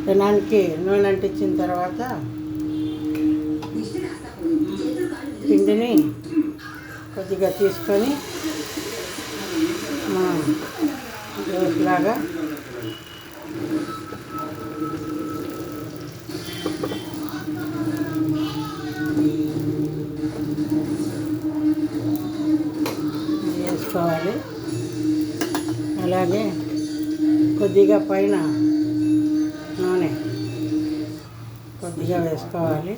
పెనానికి నూనె అంటించిన తర్వాత పిండిని కొద్దిగా తీసుకొని దోశలాగా వేసుకోవాలి. అలాగే కొద్దిగా పైన నూనె కొద్దిగా వేసుకోవాలి.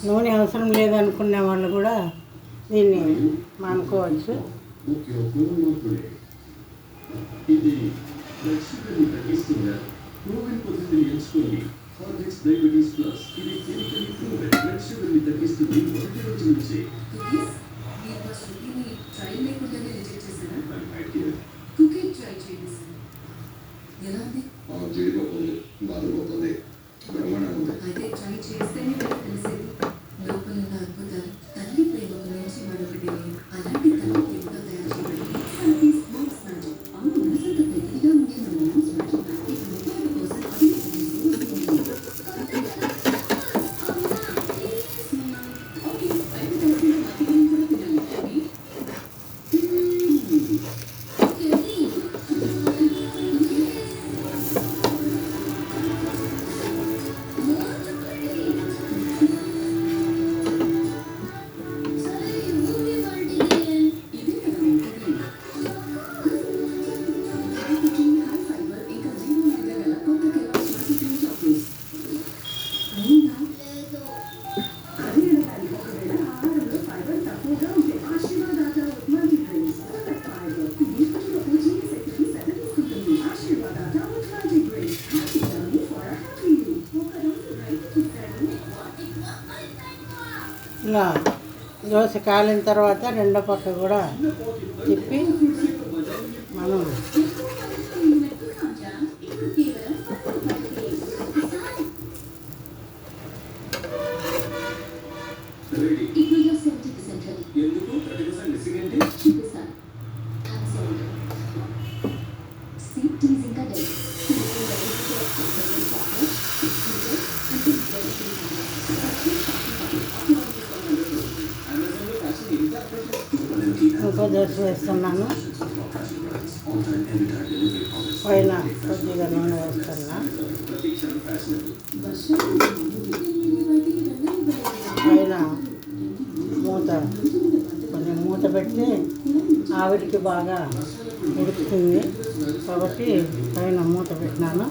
నూనె అవసరం లేదనుకునే వాళ్ళు కూడా దీన్ని మానుకోవచ్చు. అయితే ట్రై చేస్తేనే తెలిసేది లోపల అద్భుతాలు. తల్లి ప్రేమ గురించి మరొకటి అలాంటి తల్లి ప్రేమతో తయారు చేయబడింది స్మోక్స్ మ్యాజిక్. అవును, మనసంత పెద్దగా ఉండే మన మోమ్స్ మ్యాజిక్ ప్యాకెట్ ముఖ్యాల కోసం ఓకే బయట కలిసిన మట్టి కూడా తినాలి. ఇలా దోశ కాలిన తర్వాత రెండో పక్క కూడా తిప్పి మనం ఇంకో దోశ వేస్తున్నాను. పైన కొద్దిగా నూనె వేస్తున్నా. పైన కొంచెం మూత పెడితే ఆవిరికి బాగా ఉడుకుతుంది కాబట్టి పైన మూత పెట్టినాను.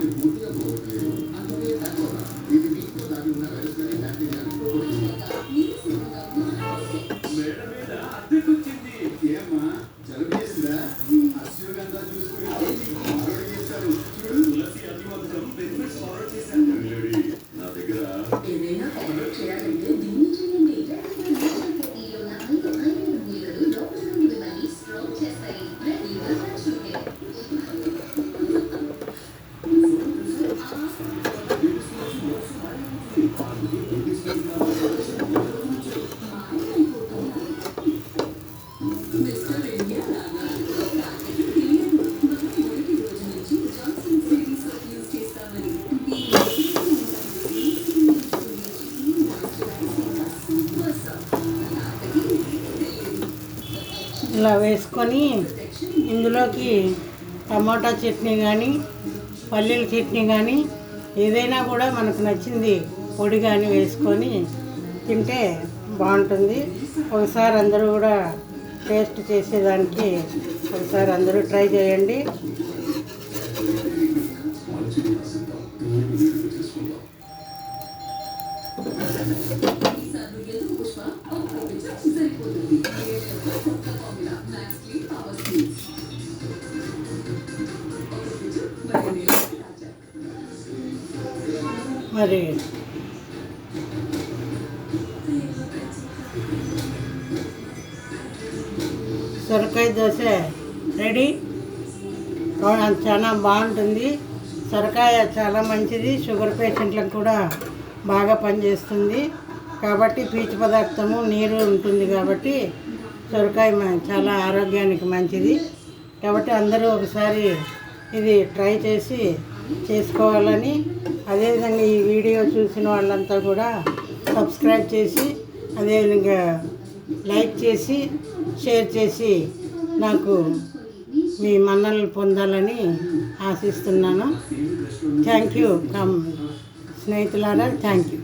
ఇలా వేసుకొని ఇందులోకి టమాటా చట్నీ కానీ పల్లీల చట్నీ కానీ ఏదైనా కూడా మనకు నచ్చింది పొడి కానీ వేసుకొని తింటే బాగుంటుంది. ఒకసారి అందరూ కూడా టేస్ట్ చేసేదానికి ఒకసారి అందరూ ట్రై చేయండి. మరి సొరకాయ దోశ రెడీ. చాలా బాగుంటుంది. సొరకాయ చాలా మంచిది, షుగర్ పేషెంట్లకు కూడా బాగా పనిచేస్తుంది. కాబట్టి పీచు పదార్థము నీరు ఉంటుంది కాబట్టి సొరకాయ చాలా ఆరోగ్యానికి మంచిది. కాబట్టి అందరూ ఒకసారి ఇది ట్రై చేసి చేసుకోవాలని, అదేవిధంగా ఈ వీడియో చూసిన వాళ్ళంతా కూడా సబ్స్క్రైబ్ చేసి, అదేవిధంగా లైక్ చేసి, షేర్ చేసి నాకు మీ మన్ననలు పొందాలని ఆశిస్తున్నాను. థ్యాంక్ యూ స్నేహితులారా, థ్యాంక్ యూ.